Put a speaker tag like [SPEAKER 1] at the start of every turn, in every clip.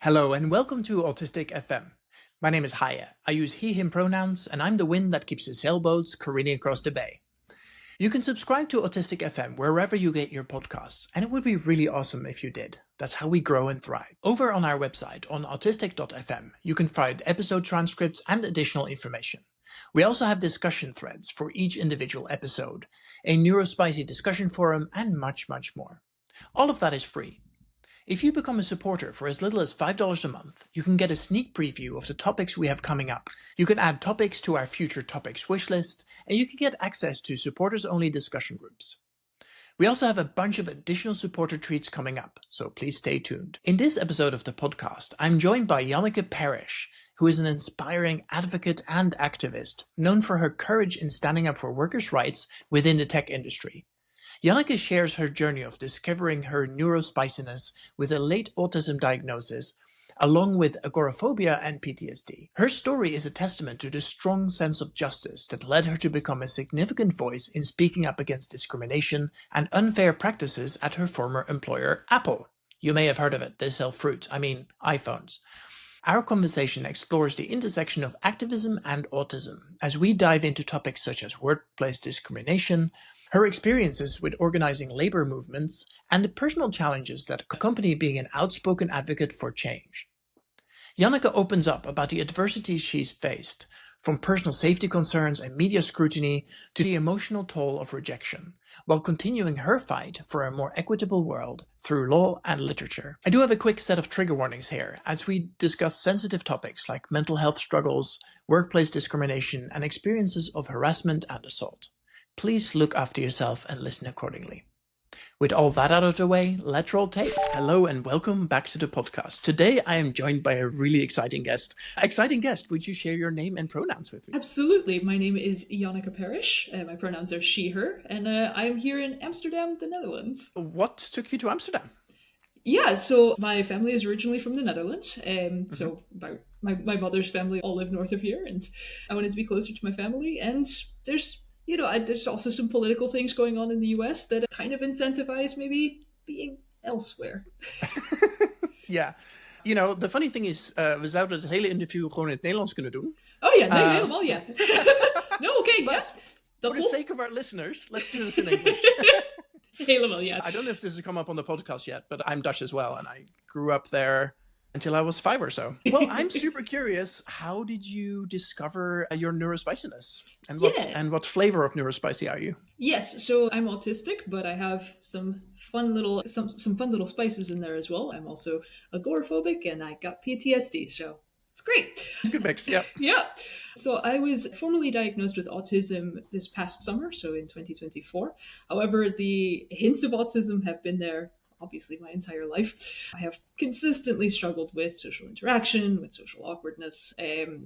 [SPEAKER 1] Hello and welcome to Autistic FM. My name is Haje. I use he, him pronouns, and I'm the wind that keeps the sailboats careening across the bay. You can subscribe to Autistic FM wherever you get your podcasts, and it would be really awesome if you did. That's how we grow and thrive. Over on our website on autistic.fm, you can find episode transcripts and additional information. We also have discussion threads for each individual episode, a neurospicy discussion forum, and much, much more. All of that is free. If you become a supporter for as little as $5 a month, you can get a sneak preview of the topics we have coming up. You can add topics to our future topics wish list, and you can get access to supporters-only discussion groups. We also have a bunch of additional supporter treats coming up, so please stay tuned. In this episode of the podcast, I'm joined by Janneke Parrish, who is an inspiring advocate and activist, known for her courage in standing up for workers' rights within the tech industry. Janneke shares her journey of discovering her neurospiciness with a late autism diagnosis, along with agoraphobia and PTSD. Her story is a testament to the strong sense of justice that led her to become a significant voice in speaking up against discrimination and unfair practices at her former employer, Apple. You may have heard of it, they sell iPhones. Our conversation explores the intersection of activism and autism as we dive into topics such as workplace discrimination, her experiences with organizing labor movements, and the personal challenges that accompany being an outspoken advocate for change. Janneke opens up about the adversities she's faced, from personal safety concerns and media scrutiny to the emotional toll of rejection, while continuing her fight for a more equitable world through law and literature. I do have a quick set of trigger warnings here as we discuss sensitive topics like mental health struggles, workplace discrimination, and experiences of harassment and assault. Please look after yourself and listen accordingly. With all that out of the way, let's roll tape. Hello and welcome back to the podcast. Today I am joined by a really exciting guest. Would you share your name and pronouns with me?
[SPEAKER 2] Absolutely. My name is Janneke Parrish. My pronouns are she, her, and I'm here in Amsterdam, the Netherlands.
[SPEAKER 1] What took you to Amsterdam?
[SPEAKER 2] Yeah, so my family is originally from the Netherlands. So my mother's family all live north of here, and I wanted to be closer to my family. And there's also some political things going on in the US that kind of incentivize maybe being elsewhere.
[SPEAKER 1] Ja. The funny thing is, we zouden het hele interview gewoon in het Nederlands kunnen doen.
[SPEAKER 2] Oh ja, nee, helemaal ja. No, okay,
[SPEAKER 1] but
[SPEAKER 2] yeah.
[SPEAKER 1] For the sake of our listeners, let's do this in English.
[SPEAKER 2] Helemaal ja.
[SPEAKER 1] I don't know if this has come up on the podcast yet, but I'm Dutch as well, and I grew up there until I was 5 or so. Well, I'm super curious. How did you discover your neurospiciness? And what flavor of neurospicy are you?
[SPEAKER 2] Yes, so I'm autistic, but I have some fun little spices in there as well. I'm also agoraphobic, and I got PTSD, so it's great.
[SPEAKER 1] It's a good mix, yeah.
[SPEAKER 2] Yeah. So I was formally diagnosed with autism this past summer, so in 2024. However, the hints of autism have been there obviously my entire life. I have consistently struggled with social interaction, with social awkwardness,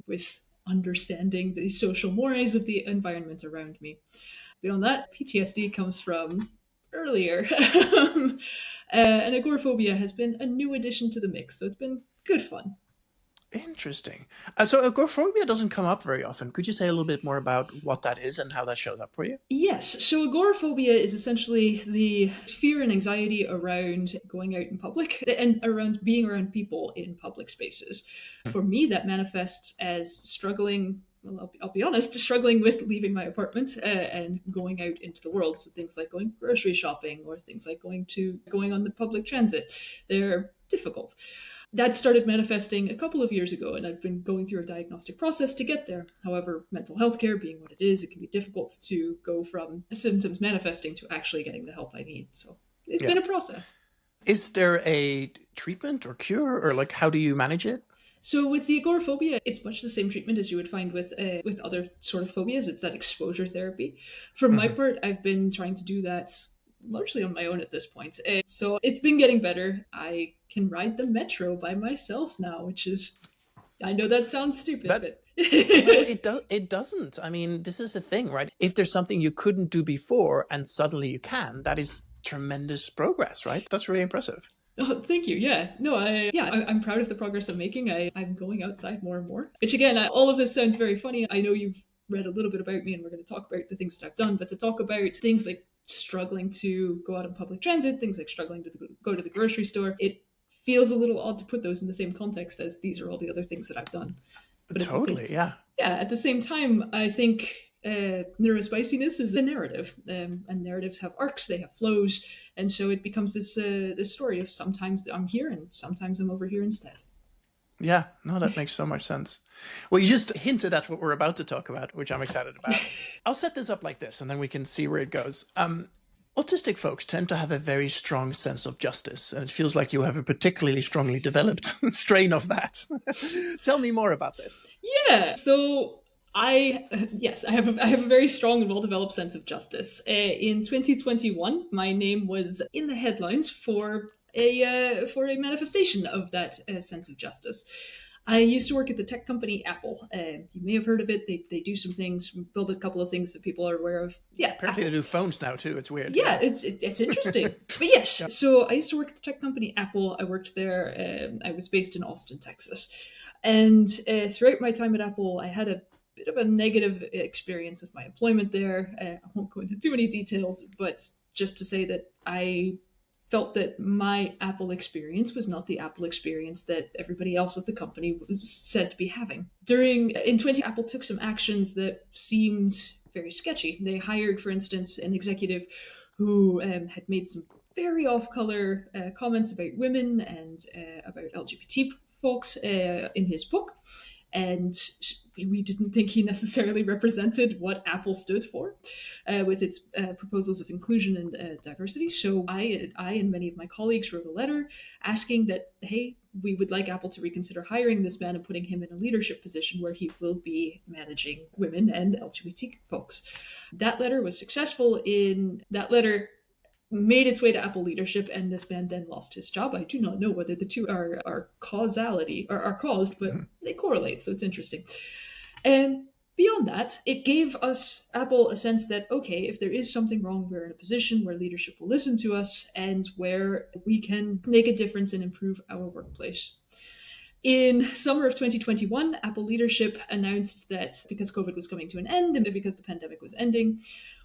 [SPEAKER 2] with understanding the social mores of the environment around me. Beyond that, PTSD comes from earlier. And agoraphobia has been a new addition to the mix, so it's been good fun.
[SPEAKER 1] Interesting. So agoraphobia doesn't come up very often. Could you say a little bit more about what that is and how that shows up for you?
[SPEAKER 2] Yes. So agoraphobia is essentially the fear and anxiety around going out in public and around being around people in public spaces. For me, that manifests as struggling. Well, I'll be honest, struggling with leaving my apartment and going out into the world. So things like going grocery shopping or things like going on the public transit, they're difficult. That started manifesting a couple of years ago, and I've been going through a diagnostic process to get there. However, mental health care being what it is, it can be difficult to go from symptoms manifesting to actually getting the help I need. So it's been a process.
[SPEAKER 1] Is there a treatment or cure, or how do you manage it?
[SPEAKER 2] So with the agoraphobia, it's much the same treatment as you would find with other sort of phobias. It's that exposure therapy. For my part, I've been trying to do that largely on my own at this point. So it's been getting better. I can ride the metro by myself now, which is, I know that sounds stupid, but
[SPEAKER 1] it doesn't. I mean, this is the thing, right? If there's something you couldn't do before and suddenly you can, that is tremendous progress, right? That's really impressive.
[SPEAKER 2] Oh, thank you. Yeah. No, I'm proud of the progress I'm making. I'm going outside more and more, which again, all of this sounds very funny. I know you've read a little bit about me and we're going to talk about the things that I've done, but to talk about things like struggling to go out on public transit, things like struggling to go to the grocery store, it feels a little odd to put those in the same context as these are all the other things that I've done. But
[SPEAKER 1] Totally, yeah.
[SPEAKER 2] Yeah, at the same time, I think neurospiciness is a narrative, and narratives have arcs, they have flows, and so it becomes this story of sometimes I'm here and sometimes I'm over here instead.
[SPEAKER 1] Yeah, no, that makes so much sense. Well, you just hinted at what we're about to talk about, which I'm excited about. I'll set this up like this, and then we can see where it goes. Autistic folks tend to have a very strong sense of justice, and it feels like you have a particularly strongly developed strain of that. Tell me more about this.
[SPEAKER 2] Yeah, so I have a very strong and well-developed sense of justice. In 2021, my name was in the headlines for a manifestation of that sense of justice. I used to work at the tech company Apple. You may have heard of it. They do some things, build a couple of things that people are aware of. Yeah,
[SPEAKER 1] apparently Apple. They do phones now too. It's weird.
[SPEAKER 2] Yeah, it's interesting. But yes, yeah. So I used to work at the tech company Apple. I worked there. I was based in Austin, Texas. And throughout my time at Apple, I had a bit of a negative experience with my employment there. I won't go into too many details, but just to say that I felt that my Apple experience was not the Apple experience that everybody else at the company was said to be having. In 2020, Apple took some actions that seemed very sketchy. They hired, for instance, an executive who had made some very off-color comments about women and about LGBT folks in his book. And we didn't think he necessarily represented what Apple stood for with its proposals of inclusion and diversity. So I and many of my colleagues wrote a letter asking that, hey, we would like Apple to reconsider hiring this man and putting him in a leadership position where he will be managing women and LGBT folks. That letter was successful. That letter made its way to Apple leadership, and this man then lost his job. I do not know whether the two are causality or are caused, but they correlate, so it's interesting. And beyond that, it gave us, Apple, a sense that, okay, if there is something wrong, we're in a position where leadership will listen to us and where we can make a difference and improve our workplace. In summer of 2021, Apple leadership announced that because COVID was coming to an end and because the pandemic was ending,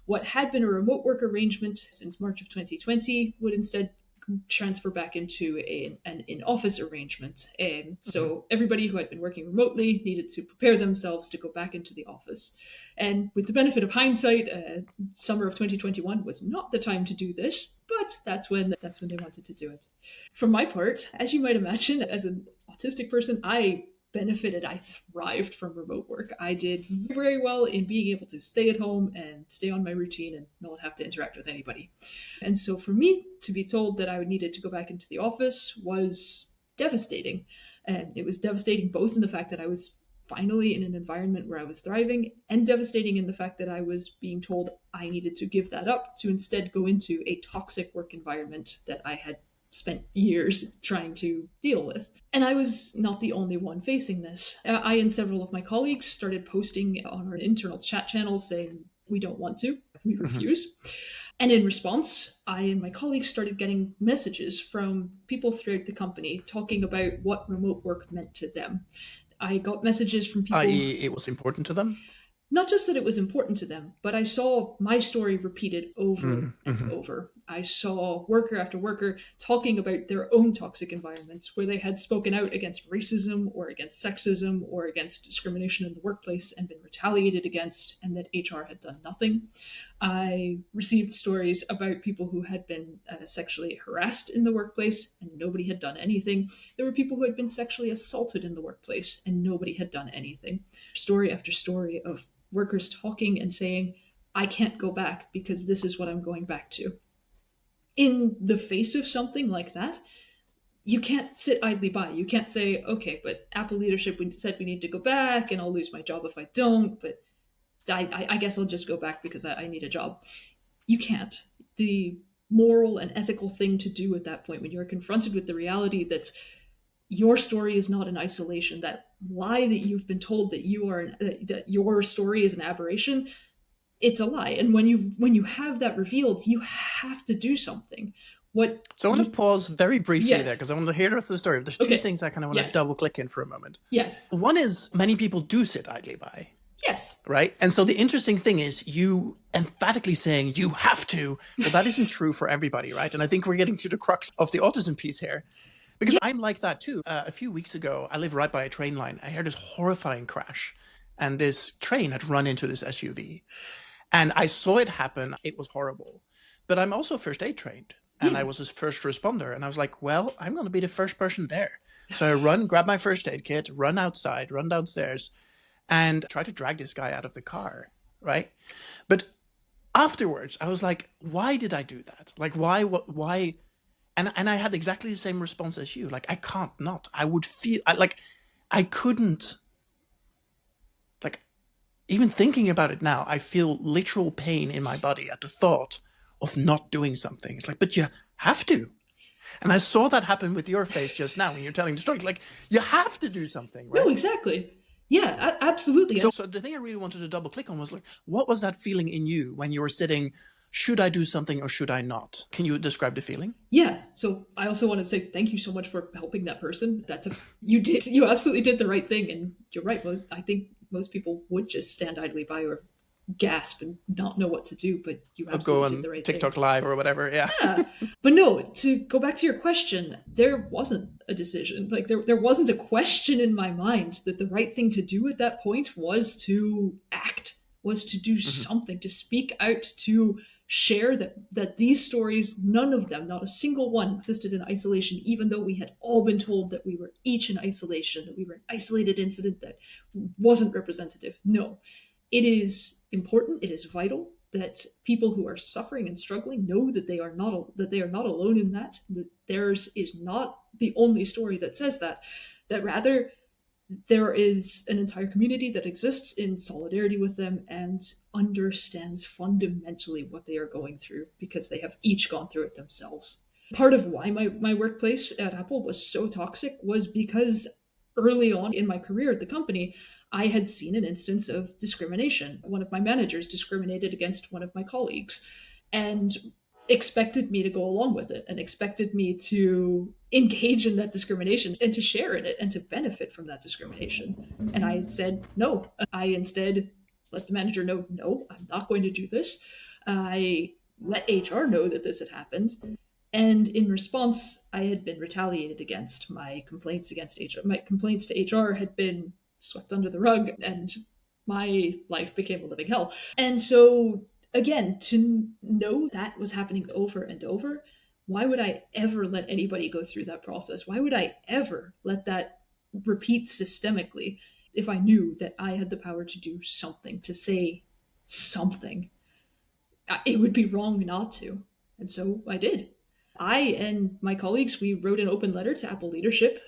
[SPEAKER 2] what had been a remote work arrangement since March of 2020 would instead transfer back into an in-office arrangement. So everybody who had been working remotely needed to prepare themselves to go back into the office. And with the benefit of hindsight, summer of 2021 was not the time to do this, but that's when they wanted to do it. For my part, as you might imagine, as an autistic person, I thrived from remote work. I did very well in being able to stay at home and stay on my routine and not have to interact with anybody. And so for me to be told that I needed to go back into the office was devastating. And it was devastating both in the fact that I was finally in an environment where I was thriving, and devastating in the fact that I was being told I needed to give that up to instead go into a toxic work environment that I had spent years trying to deal with. And I was not the only one facing this. I and several of my colleagues started posting on our internal chat channels saying, we don't want to, we refuse. And in response, I and my colleagues started getting messages from people throughout the company talking about what remote work meant to them. I got messages from people...
[SPEAKER 1] i.e. it was important to them?
[SPEAKER 2] Not just that it was important to them, but I saw my story repeated over and over. I saw worker after worker talking about their own toxic environments where they had spoken out against racism or against sexism or against discrimination in the workplace and been retaliated against, and that HR had done nothing. I received stories about people who had been sexually harassed in the workplace and nobody had done anything. There were people who had been sexually assaulted in the workplace and nobody had done anything. Story after story of workers talking and saying, I can't go back because this is what I'm going back to. In the face of something like that, you can't sit idly by. You can't say, okay, but Apple leadership said we need to go back and I'll lose my job if I don't, but I guess I'll just go back because I need a job. You can't. The moral and ethical thing to do at that point when you're confronted with the reality that your story is not in isolation, that lie that you've been told that your story is an aberration, it's a lie. And when you have that revealed, you have to do something.
[SPEAKER 1] So I want to pause very briefly
[SPEAKER 2] yes.
[SPEAKER 1] there because I want to hear the rest of the story. There's two things I kind of want to double click in for a moment.
[SPEAKER 2] Yes.
[SPEAKER 1] One is many people do sit idly by.
[SPEAKER 2] Yes.
[SPEAKER 1] Right? And so the interesting thing is you emphatically saying you have to, well, that isn't true for everybody, right? And I think we're getting to the crux of the autism piece here. Because I'm like that too. A few weeks ago, I live right by a train line. I heard this horrifying crash, and this train had run into this SUV. And I saw it happen. It was horrible. But I'm also first aid trained, and I was a first responder. And I was like, well, I'm going to be the first person there. So I grab my first aid kit, run outside, run downstairs, and try to drag this guy out of the car, right? But afterwards, I was like, why did I do that? Like, why? And I had exactly the same response as you. Like, I can't not. I would feel, I couldn't, like, even thinking about it now, I feel literal pain in my body at the thought of not doing something. It's like, but you have to. And I saw that happen with your face just now when you're telling the story. Like, you have to do something, right?
[SPEAKER 2] No, exactly. Yeah, absolutely.
[SPEAKER 1] So the thing I really wanted to double click on was like, what was that feeling in you when you were sitting, should I do something or should I not? Can you describe the feeling?
[SPEAKER 2] Yeah. So I also want to say thank you so much for helping that person. You absolutely did the right thing. And you're right. I think most people would just stand idly by or gasp and not know what to do, but you absolutely did the right
[SPEAKER 1] TikTok
[SPEAKER 2] thing.
[SPEAKER 1] Live or whatever. Yeah.
[SPEAKER 2] But no, to go back to your question, there wasn't a decision. Like there wasn't a question in my mind that the right thing to do at that point was to act, was to do something, to speak out, to share that these stories, none of them, not a single one, existed in isolation, even though we had all been told that we were each in isolation, that we were an isolated incident that wasn't representative. No, it is important, it is vital that people who are suffering and struggling know that they are not alone in that theirs is not the only story that says that rather there is an entire community that exists in solidarity with them and understands fundamentally what they are going through because they have each gone through it themselves. Part of why my workplace at Apple was so toxic was because early on in my career at the company, I had seen an instance of discrimination. One of my managers discriminated against one of my colleagues and expected me to go along with it and expected me to engage in that discrimination and to share in it and to benefit from that discrimination. And I said, no. I instead let the manager know, no, I'm not going to do this. I let HR know that this had happened. And in response, I had been retaliated against. My complaints against HR, my complaints to HR had been swept under the rug, and my life became a living hell. And so, again, to know that was happening over and over, why would I ever let anybody go through that process? Why would I ever let that repeat systemically if I knew that I had the power to do something, to say something? It would be wrong not to. And so I did. I and my colleagues, we wrote an open letter to Apple leadership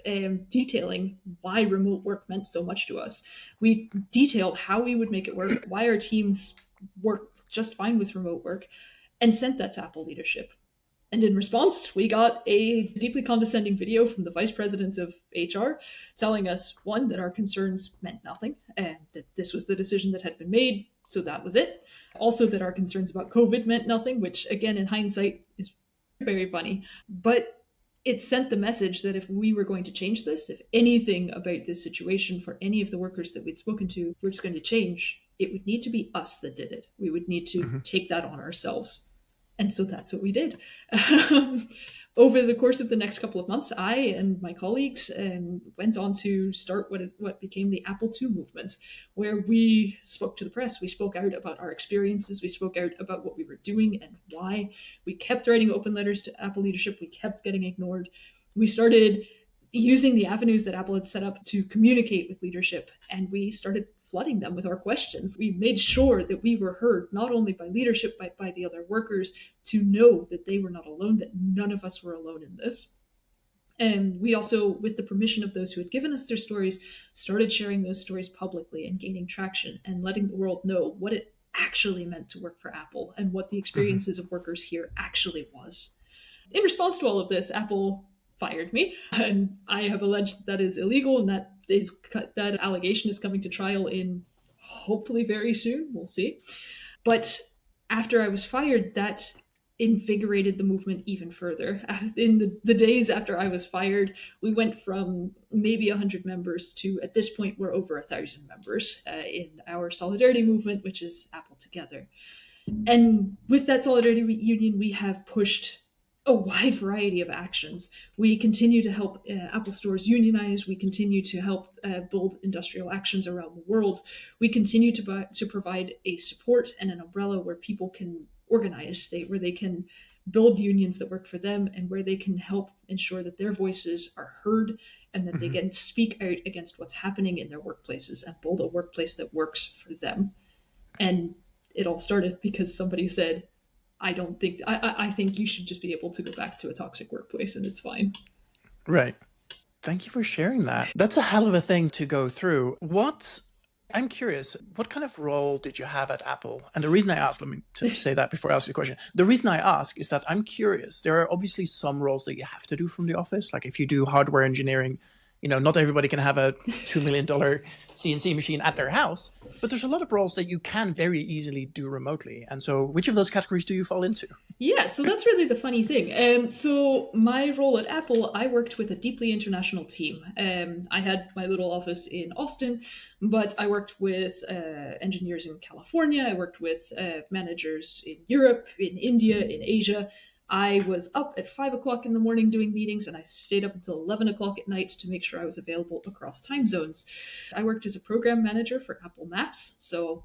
[SPEAKER 2] detailing why remote work meant so much to us. We detailed how we would make it work, why our teams work just fine with remote work, and sent that to Apple leadership. And in response, we got a deeply condescending video from the vice president of HR telling us, one, that our concerns meant nothing, and that this was the decision that had been made, so that was it. Also that our concerns about COVID meant nothing, which again, in hindsight, is very funny. But it sent the message that if we were going to change this, if anything about this situation for any of the workers that we'd spoken to were just going to change, it would need to be us that did it. We would need to take that on ourselves. And so that's what we did. Over the course of the next couple of months, I and my colleagues went on to start what became the Apple II movement, where we spoke to the press, we spoke out about our experiences, we spoke out about what we were doing and why. We kept writing open letters to Apple leadership, we kept getting ignored. We started using the avenues that Apple had set up to communicate with leadership, and we started flooding them with our questions. We made sure that we were heard, not only by leadership, but by the other workers, to know that they were not alone, that none of us were alone in this. And we also, with the permission of those who had given us their stories, started sharing those stories publicly and gaining traction and letting the world know what it actually meant to work for Apple and what the experiences of workers here actually was. In response to all of this, Apple fired me, and I have alleged that is illegal, and that allegation is coming to trial in hopefully very soon. We'll see. But after I was fired, that invigorated the movement even further. In the days after I was fired, we went from maybe 100 members to, at this point, we're over 1,000 members in our solidarity movement, which is Apple Together. And with that solidarity union, we have pushed a wide variety of actions. We continue to help Apple stores unionize. We continue to help build industrial actions around the world. We continue to provide a support and an umbrella where people can organize, where they can build unions that work for them, and where they can help ensure that their voices are heard and that they can speak out against what's happening in their workplaces and build a workplace that works for them. And it all started because somebody said, I think you should just be able to go back to a toxic workplace and it's fine.
[SPEAKER 1] Right. Thank you for sharing that. That's a hell of a thing to go through. I'm curious, what kind of role did you have at Apple? And the reason I ask, let me say that before I ask you a question. The reason I ask is that I'm curious. There are obviously some roles that you have to do from the office. Like if you do hardware engineering, not everybody can have a $2 million CNC machine at their house, but there's a lot of roles that you can very easily do remotely. And so which of those categories do you fall into?
[SPEAKER 2] Yeah, so that's really the funny thing. So my role at Apple, I worked with a deeply international team. I had my little office in Austin, but I worked with engineers in California. I worked with managers in Europe, in India, in Asia. I was up at 5 o'clock in the morning doing meetings, and I stayed up until 11 o'clock at night to make sure I was available across time zones. I worked as a program manager for Apple Maps, so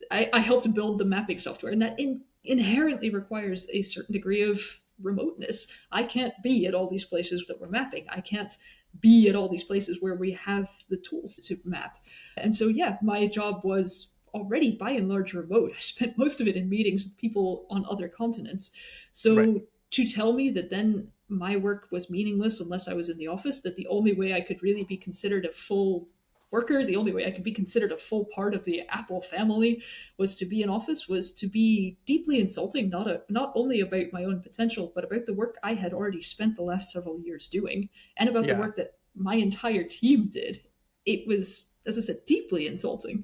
[SPEAKER 2] I helped build the mapping software, and that inherently requires a certain degree of remoteness. I can't be at all these places that we're mapping. I can't be at all these places where we have the tools to map. And so, yeah, my job was already by and large remote. I spent most of it in meetings with people on other continents. So right. To tell me that then my work was meaningless unless I was in the office, that the only way I could really be considered a full worker, the only way I could be considered a full part of the Apple family was to be in office, was to be deeply insulting, not only about my own potential, but about the work I had already spent the last several years doing, and about the work that my entire team did. It was, as I said, deeply insulting.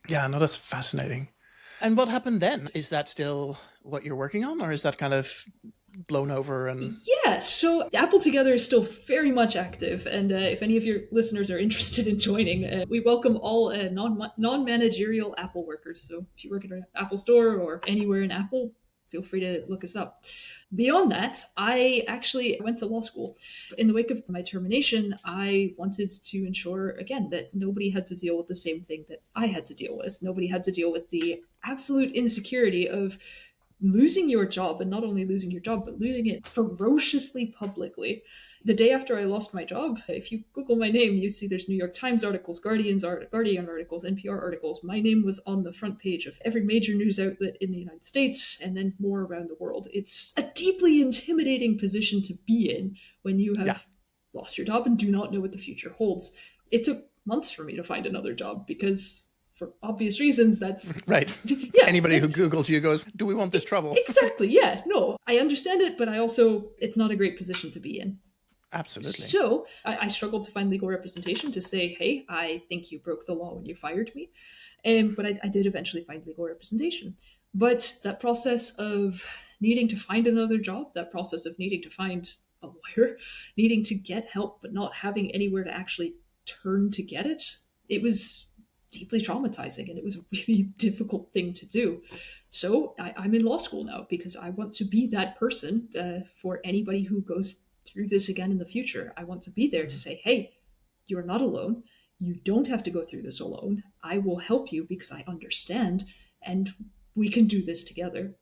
[SPEAKER 1] Yeah, no, that's fascinating. And what happened then? Is that still what you're working on, or is that kind of blown over? And
[SPEAKER 2] yeah, so Apple Together is still very much active, and if any of your listeners are interested in joining, we welcome all non-managerial Apple workers. So if you work at an Apple store or anywhere in Apple, feel free to look us up. Beyond that, I actually went to law school. In the wake of my termination, I wanted to ensure, again, that nobody had to deal with the same thing that I had to deal with. Nobody had to deal with the absolute insecurity of losing your job, and not only losing your job, but losing it ferociously publicly. The day after I lost my job, if you Google my name, you see there's New York Times articles, Guardian articles, NPR articles. My name was on the front page of every major news outlet in the United States, and then more around the world. It's a deeply intimidating position to be in when you have lost your job and do not know what the future holds. It took months for me to find another job because, for obvious reasons, that's
[SPEAKER 1] right. Yeah. Anybody who Googles you goes, do we want this trouble?
[SPEAKER 2] Exactly. Yeah. No, I understand it, but it's not a great position to be in.
[SPEAKER 1] Absolutely.
[SPEAKER 2] So I struggled to find legal representation to say, hey, I think you broke the law when you fired me. But I did eventually find legal representation. But that process of needing to find another job, that process of needing to find a lawyer, needing to get help, but not having anywhere to actually turn to get it, it was deeply traumatizing, and it was a really difficult thing to do. So I'm in law school now because I want to be that person for anybody who goes through this again in the future. I want to be there to say, hey, you're not alone. You don't have to go through this alone. I will help you because I understand, and we can do this together.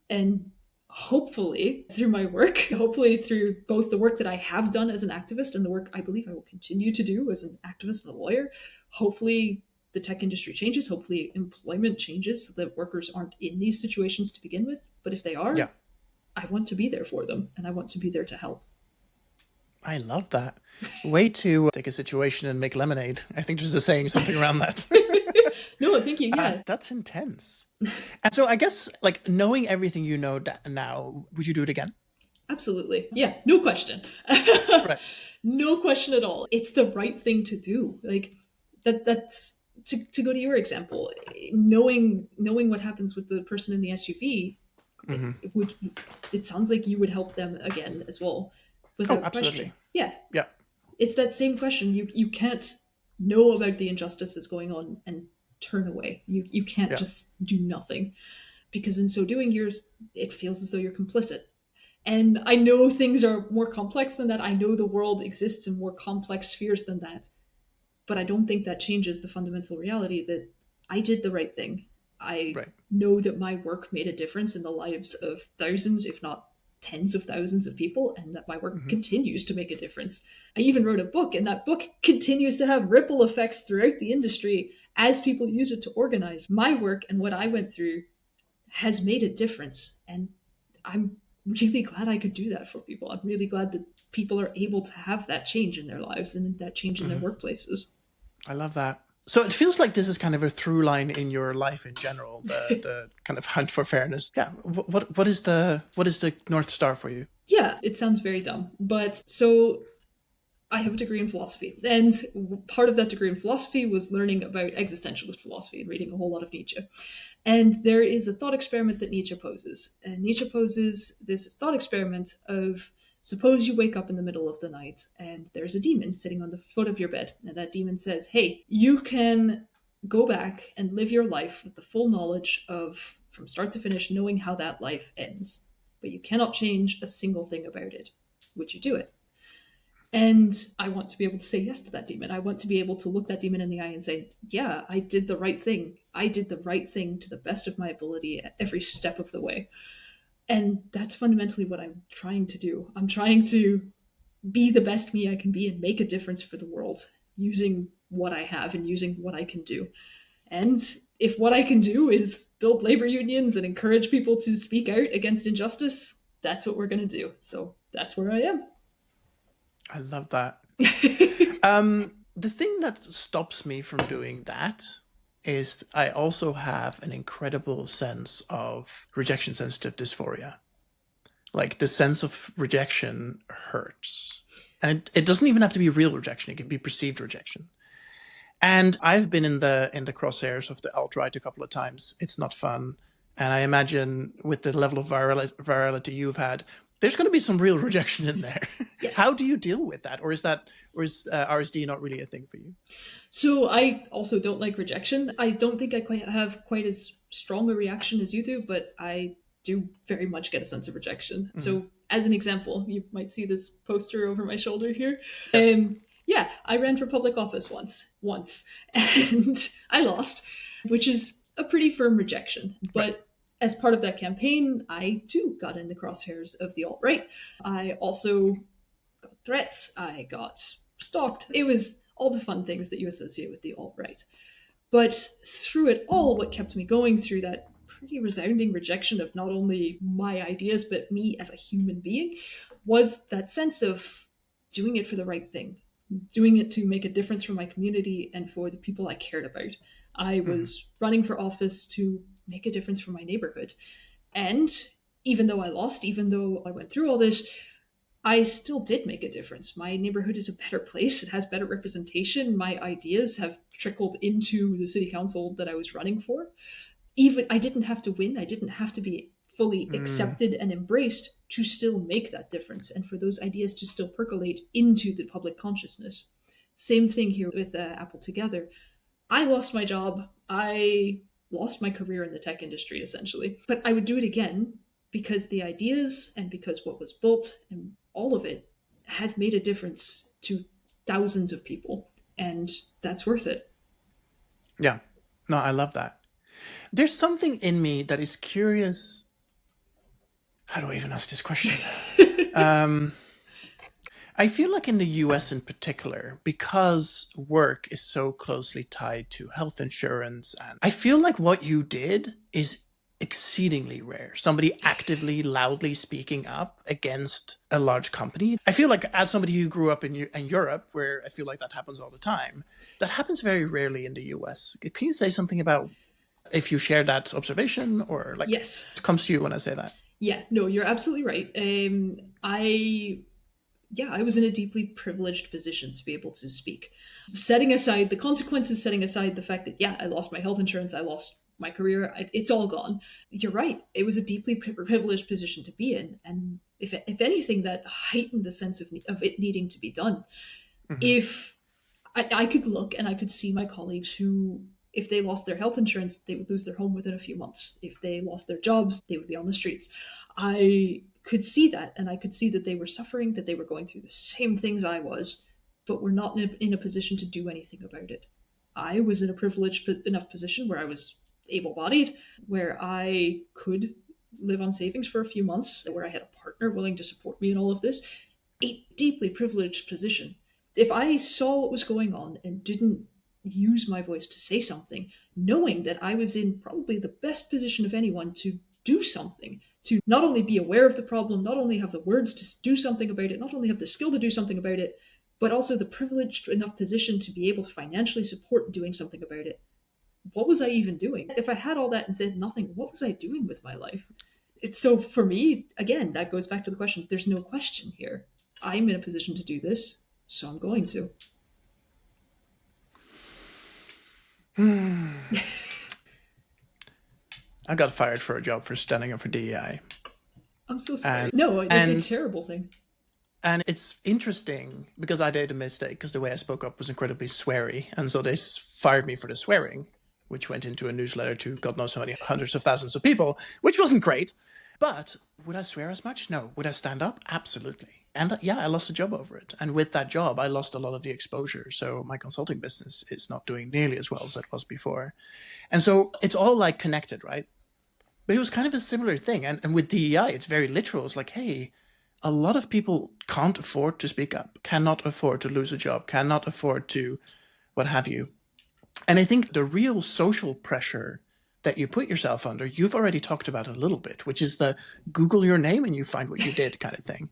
[SPEAKER 2] And hopefully through my work, hopefully through both the work that I have done as an activist and the work I believe I will continue to do as an activist and a lawyer, hopefully the tech industry changes, hopefully employment changes so that workers aren't in these situations to begin with. But if they are, I want to be there for them, and I want to be there to help.
[SPEAKER 1] I love that. Way to take a situation and make lemonade. I think just saying something around that.
[SPEAKER 2] No, thank you. Yeah.
[SPEAKER 1] That's intense. And so I guess, like, knowing everything you know now, would you do it again?
[SPEAKER 2] Absolutely. Yeah, no question. Right. No question at all. It's the right thing to do. Like, that's to go to your example, knowing what happens with the person in the SUV, it sounds like you would help them again as well. Without
[SPEAKER 1] absolutely.
[SPEAKER 2] Question. Yeah.
[SPEAKER 1] Yeah.
[SPEAKER 2] It's that same question. You can't know about the injustice that's going on and turn away. You can't just do nothing, because in so doing, it feels as though you're complicit. And I know things are more complex than that. I know the world exists in more complex spheres than that. But I don't think that changes the fundamental reality that I did the right thing. I
[SPEAKER 1] Right.
[SPEAKER 2] know that my work made a difference in the lives of thousands, if not tens of thousands of people, and that my work continues to make a difference. I even wrote a book, and that book continues to have ripple effects throughout the industry as people use it to organize. My work and what I went through has made a difference, and I'm really glad I could do that for people. I'm really glad that people are able to have that change in their lives and that change in their workplaces.
[SPEAKER 1] I love that. So it feels like this is kind of a through line in your life in general, the kind of hunt for fairness. Yeah. What is the North Star for you?
[SPEAKER 2] Yeah, it sounds very dumb, but so I have a degree in philosophy, and part of that degree in philosophy was learning about existentialist philosophy and reading a whole lot of Nietzsche. And there is a thought experiment that Nietzsche poses. And Nietzsche poses this thought experiment of, suppose you wake up in the middle of the night and there's a demon sitting on the foot of your bed. And that demon says, hey, you can go back and live your life with the full knowledge of, from start to finish, knowing how that life ends. But you cannot change a single thing about it. Would you do it? And I want to be able to say yes to that demon. I want to be able to look that demon in the eye and say, yeah, I did the right thing. I did the right thing to the best of my ability at every step of the way. And that's fundamentally what I'm trying to do. I'm trying to be the best me I can be and make a difference for the world using what I have and using what I can do. And if what I can do is build labor unions and encourage people to speak out against injustice, that's what we're going to do. So that's where I am.
[SPEAKER 1] I love that. The thing that stops me from doing that is I also have an incredible sense of rejection sensitive dysphoria. Like the sense of rejection hurts. And it doesn't even have to be real rejection. It can be perceived rejection. And I've been in the crosshairs of the alt-right a couple of times. It's not fun. And I imagine with the level of virality you've had, there's going to be some real rejection in there. Yes. How do you deal with that? Or is RSD not really a thing for you?
[SPEAKER 2] So I also don't like rejection. I don't think I have quite as strong a reaction as you do, but I do very much get a sense of rejection. Mm-hmm. So as an example, you might see this poster over my shoulder here. Yes. Yeah, I ran for public office once, and I lost, which is a pretty firm rejection. But right. As part of that campaign, I too got in the crosshairs of the alt-right. I also got threats. I got stalked. It was all the fun things that you associate with the alt-right. But through it all, what kept me going through that pretty resounding rejection of not only my ideas, but me as a human being, was that sense of doing it for the right thing, doing it to make a difference for my community and for the people I cared about. I was running for office to make a difference for my neighborhood. And even though I lost, even though I went through all this, I still did make a difference. My neighborhood is a better place. It has better representation. My ideas have trickled into the city council that I was running for. Even I didn't have to win. I didn't have to be fully accepted and embraced to still make that difference and for those ideas to still percolate into the public consciousness. Same thing here with Apple Together. I lost my job. I lost my career in the tech industry, essentially. But I would do it again because the ideas and because what was built and all of it has made a difference to thousands of people. And that's worth it.
[SPEAKER 1] Yeah. No, I love that. There's something in me that is curious. How do I even ask this question? I feel like in the US in particular, because work is so closely tied to health insurance, and I feel like what you did is exceedingly rare. Somebody actively, loudly speaking up against a large company. I feel like as somebody who grew up in Europe, where I feel like that happens all the time, that happens very rarely in the US. Can you say something about if you share that observation or like
[SPEAKER 2] yes.
[SPEAKER 1] It comes to you when I say that?
[SPEAKER 2] Yeah, no, you're absolutely right. I was in a deeply privileged position to be able to speak. Setting aside the consequences, setting aside the fact that, yeah, I lost my health insurance, I lost my career, it's all gone. You're right. It was a deeply privileged position to be in. And if anything, that heightened the sense of it needing to be done. Mm-hmm. If I could look and I could see my colleagues who, if they lost their health insurance, they would lose their home within a few months. If they lost their jobs, they would be on the streets. I could see that, and I could see that they were suffering, that they were going through the same things I was, but were not in a position to do anything about it. I was in a privileged enough position where I was able-bodied, where I could live on savings for a few months, where I had a partner willing to support me in all of this. A deeply privileged position. If I saw what was going on and didn't use my voice to say something, knowing that I was in probably the best position of anyone to do something, to not only be aware of the problem, not only have the words to do something about it, not only have the skill to do something about it, but also the privileged enough position to be able to financially support doing something about it, what was I even doing? If I had all that and said nothing, what was I doing with my life? So for me, again, that goes back to the question, there's no question here. I'm in a position to do this, so I'm going to.
[SPEAKER 1] I got fired for a job for standing up for DEI.
[SPEAKER 2] I'm so sorry. No, it's a terrible thing.
[SPEAKER 1] And it's interesting because I did a mistake because the way I spoke up was incredibly sweary. And so they fired me for the swearing, which went into a newsletter to God knows how many hundreds of thousands of people, which wasn't great. But would I swear as much? No. Would I stand up? Absolutely. And yeah, I lost a job over it. And with that job, I lost a lot of the exposure. So my consulting business is not doing nearly as well as it was before. And so it's all like connected, right? But it was kind of a similar thing. And with DEI, it's very literal. It's like, hey, a lot of people can't afford to speak up, cannot afford to lose a job, cannot afford to what have you. And I think the real social pressure that you put yourself under, you've already talked about a little bit, which is the Google your name and you find what you did kind of thing.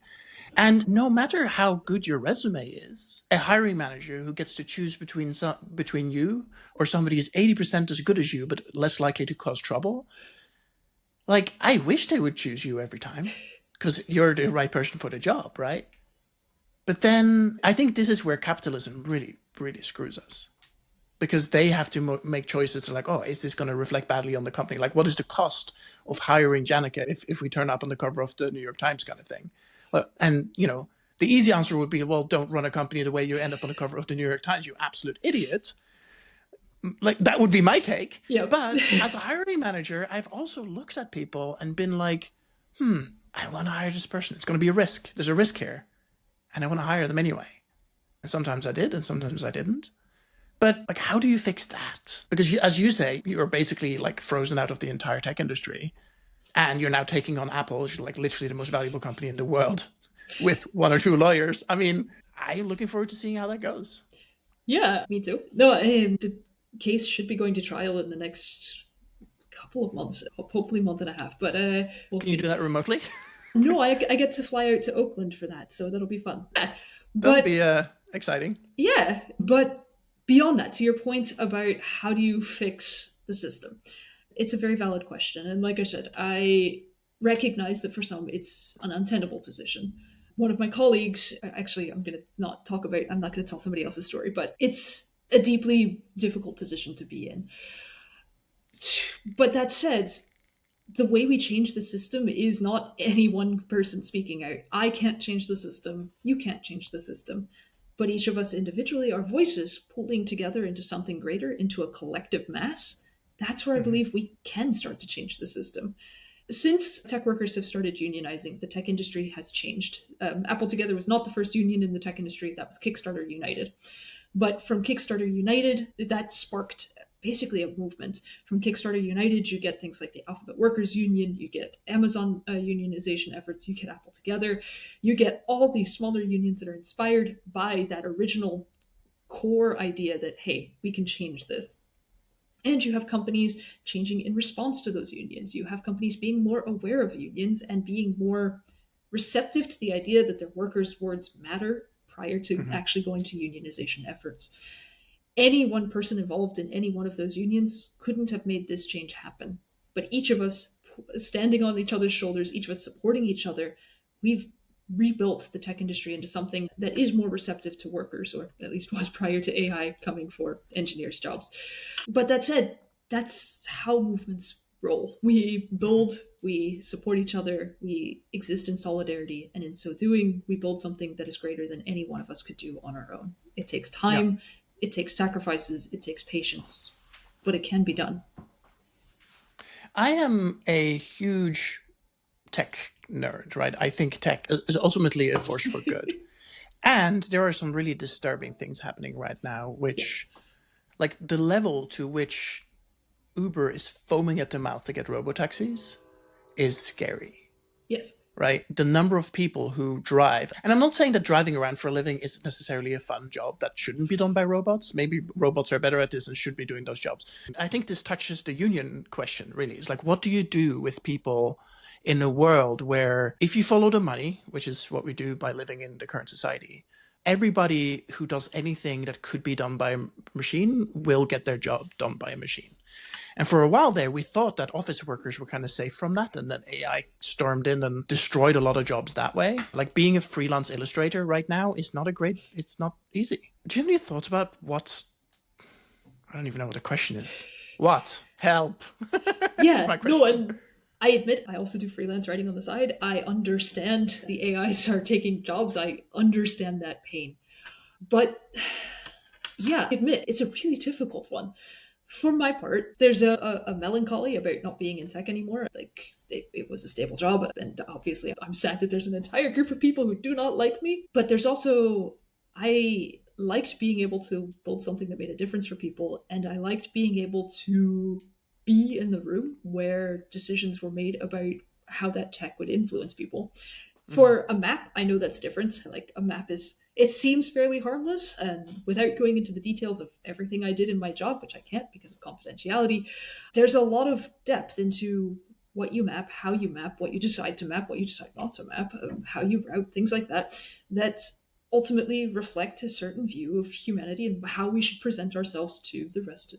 [SPEAKER 1] And no matter how good your resume is, a hiring manager who gets to choose between you or somebody who's 80% as good as you, but less likely to cause trouble, like, I wish they would choose you every time because you're the right person for the job, right? But then I think this is where capitalism really, really screws us. Because they have to make choices like, oh, is this going to reflect badly on the company? Like, what is the cost of hiring Janneke if we turn up on the cover of the New York Times kind of thing? And, you know, the easy answer would be, well, don't run a company the way you end up on the cover of the New York Times, you absolute idiot. Like, that would be my take.
[SPEAKER 2] Yep.
[SPEAKER 1] But as a hiring manager, I've also looked at people and been like, I want to hire this person. It's going to be a risk. There's a risk here. And I want to hire them anyway. And sometimes I did, and sometimes I didn't. But like, how do you fix that? Because as you say, you're basically like frozen out of the entire tech industry. And you're now taking on Apple, which is like literally the most valuable company in the world, with one or two lawyers. I mean, I'm looking forward to seeing how that goes.
[SPEAKER 2] Yeah, me too. No, the case should be going to trial in the next couple of months, hopefully month and a half. But we'll
[SPEAKER 1] Can you do that remotely?
[SPEAKER 2] No, I get to fly out to Oakland for that, so that'll be fun.
[SPEAKER 1] That'll be exciting.
[SPEAKER 2] Yeah, but beyond that, to your point about how do you fix the system, it's a very valid question. And like I said, I recognize that for some it's an untenable position. One of my colleagues, actually, I'm not going to tell somebody else's story, but it's a deeply difficult position to be in. But that said, the way we change the system is not any one person speaking out. I can't change the system. You can't change the system. But each of us individually, our voices pulling together into something greater, into a collective mass, that's where I believe we can start to change the system. Since tech workers have started unionizing, the tech industry has changed. Apple Together was not the first union in the tech industry. That was Kickstarter United. But from Kickstarter United, that sparked basically a movement. From Kickstarter United, you get things like the Alphabet Workers Union, you get Amazon unionization efforts, you get Apple Together, you get all these smaller unions that are inspired by that original core idea that, hey, we can change this. And you have companies changing in response to those unions. You have companies being more aware of unions and being more receptive to the idea that their workers' words matter prior to actually going to unionization efforts. Any one person involved in any one of those unions couldn't have made this change happen. But each of us standing on each other's shoulders, each of us supporting each other, we've rebuilt the tech industry into something that is more receptive to workers, or at least was prior to AI coming for engineers' jobs. But that said, that's how movements roll. We build, we support each other, we exist in solidarity, and in so doing, we build something that is greater than any one of us could do on our own. It takes time, it takes sacrifices, it takes patience, but it can be done.
[SPEAKER 1] I am a huge tech nerd, right? I think tech is ultimately a force for good. And there are some really disturbing things happening right now, which,
[SPEAKER 2] Yes.
[SPEAKER 1] like the level to which Uber is foaming at the mouth to get robotaxis is scary,
[SPEAKER 2] Yes.
[SPEAKER 1] right? The number of people who drive, and I'm not saying that driving around for a living isn't necessarily a fun job that shouldn't be done by robots. Maybe robots are better at this and should be doing those jobs. I think this touches the union question, really. It's like, what do you do with people in a world where if you follow the money, which is what we do by living in the current society, everybody who does anything that could be done by a machine will get their job done by a machine. And for a while there, we thought that office workers were kind of safe from that, and then AI stormed in and destroyed a lot of jobs that way. Like being a freelance illustrator right now is it's not easy. Do you have any thoughts about what? I don't even know what the question is. What? Help.
[SPEAKER 2] Yeah, no, and I admit I also do freelance writing on the side. I understand the AIs are taking jobs. I understand that pain. But yeah, I admit it's a really difficult one. For my part, there's a melancholy about not being in tech anymore. Like, it was a stable job, and obviously I'm sad that there's an entire group of people who do not like me. But there's also, I liked being able to build something that made a difference for people, and I liked being able to be in the room where decisions were made about how that tech would influence people. For a map, I know that's different. Like, a map it seems fairly harmless, and without going into the details of everything I did in my job, which I can't because of confidentiality, there's a lot of depth into what you map, how you map, what you decide to map, what you decide not to map, how you route, things like that, that ultimately reflect a certain view of humanity and how we should present ourselves to the rest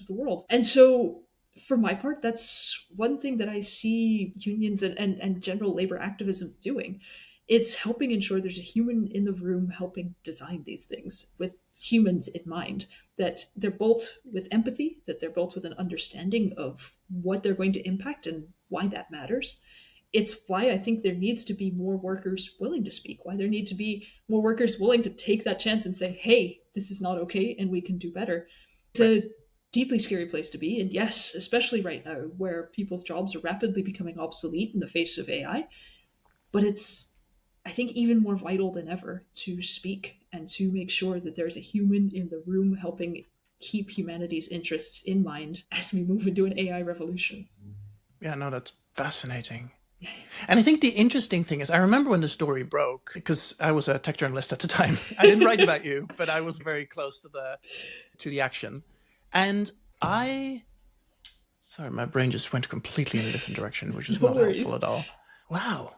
[SPEAKER 2] of the world. And so for my part, that's one thing that I see unions and general labor activism doing. It's helping ensure there's a human in the room helping design these things with humans in mind, that they're built with empathy, that they're built with an understanding of what they're going to impact and why that matters. It's why I think there needs to be more workers willing to speak, why there need to be more workers willing to take that chance and say, hey, this is not okay and we can do better. It's a deeply scary place to be. And yes, especially right now where people's jobs are rapidly becoming obsolete in the face of AI. But it's, I think, even more vital than ever to speak and to make sure that there's a human in the room helping keep humanity's interests in mind as we move into an AI revolution.
[SPEAKER 1] Yeah, no, that's fascinating. And I think the interesting thing is, I remember when the story broke, because I was a tech journalist at the time. I didn't write about you, but I was very close to the action. And sorry, my brain just went completely in a different direction, which is
[SPEAKER 2] No
[SPEAKER 1] not
[SPEAKER 2] worries.
[SPEAKER 1] helpful at all. Wow.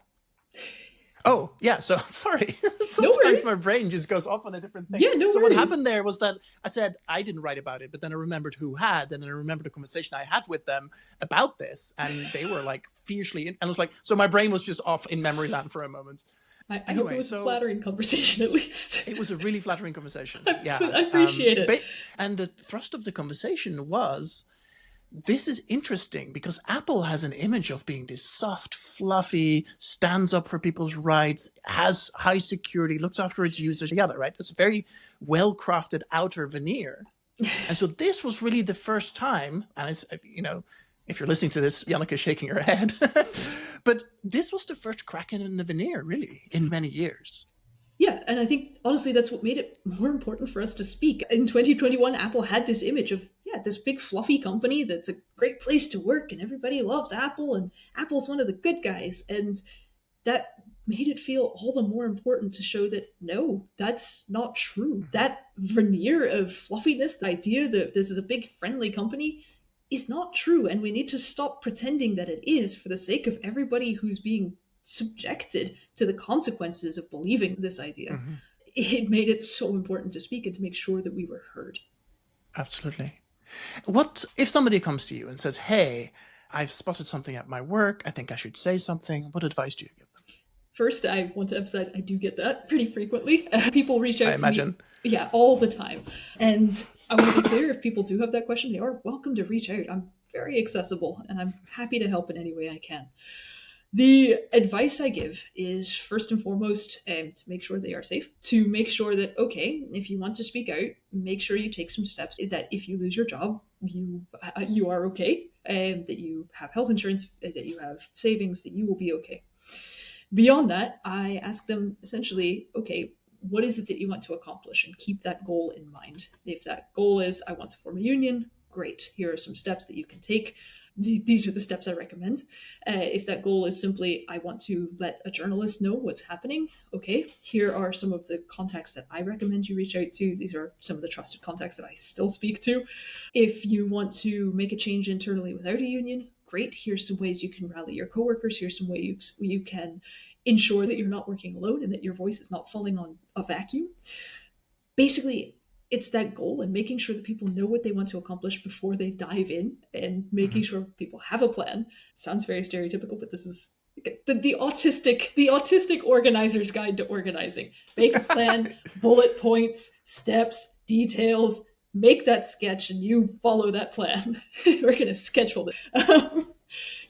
[SPEAKER 1] Oh, yeah. So sorry.
[SPEAKER 2] No
[SPEAKER 1] Sometimes
[SPEAKER 2] worries.
[SPEAKER 1] my brain just goes off on a different thing.
[SPEAKER 2] Yeah, no
[SPEAKER 1] So
[SPEAKER 2] worries.
[SPEAKER 1] what happened there was that I said I didn't write about it, but then I remembered who had, and then I remembered the conversation I had with them about this, and they were like fiercely, and I was like, so my brain was just off in memory land for a moment.
[SPEAKER 2] I hope it was a flattering conversation, at least.
[SPEAKER 1] It was a really flattering conversation. Yeah,
[SPEAKER 2] I appreciate it.
[SPEAKER 1] And the thrust of the conversation was, this is interesting because Apple has an image of being this soft, fluffy, stands up for people's rights, has high security, looks after its users together, right? It's a very well-crafted outer veneer. And so this was really the first time, and it's, if you're listening to this, Janneke is shaking her head, but this was the first crack in the veneer, really, in many years.
[SPEAKER 2] Yeah, and I think, honestly, that's what made it more important for us to speak. In 2021, Apple had this image of, this big fluffy company that's a great place to work and everybody loves Apple and Apple's one of the good guys. And that made it feel all the more important to show that, no, that's not true. That veneer of fluffiness, the idea that this is a big friendly company, is not true. And we need to stop pretending that it is for the sake of everybody who's being subjected to the consequences of believing this idea. Mm-hmm. It made it so important to speak and to make sure that we were heard.
[SPEAKER 1] Absolutely. What if somebody comes to you and says, hey, I've spotted something at my work, I think I should say something. What advice do you give them?
[SPEAKER 2] First, I want to emphasize I do get that pretty frequently. People reach out
[SPEAKER 1] to me.
[SPEAKER 2] Yeah, all the time. And I want to be clear, if people do have that question, they are welcome to reach out. I'm very accessible and I'm happy to help in any way I can. The advice I give is, first and foremost, to make sure they are safe, to make sure that, okay, if you want to speak out, make sure you take some steps, that if you lose your job, you are okay, that you have health insurance, that you have savings, that you will be okay. Beyond that, I ask them essentially, okay, what is it that you want to accomplish? And keep that goal in mind. If that goal is, I want to form a union, great. Here are some steps that you can take. These are the steps I recommend. If that goal is simply, I want to let a journalist know what's happening, okay, here are some of the contacts that I recommend you reach out to. These are some of the trusted contacts that I still speak to. If you want to make a change internally without a union, great. Here's some ways you can rally your coworkers. Here's some ways you can ensure that you're not working alone and that your voice is not falling on a vacuum. Basically, it's that goal and making sure that people know what they want to accomplish before they dive in, and making sure people have a plan. It sounds very stereotypical, but this is the autistic organizer's guide to organizing. Make a plan, bullet points, steps, details, make that sketch, and you follow that plan. We're going to schedule it.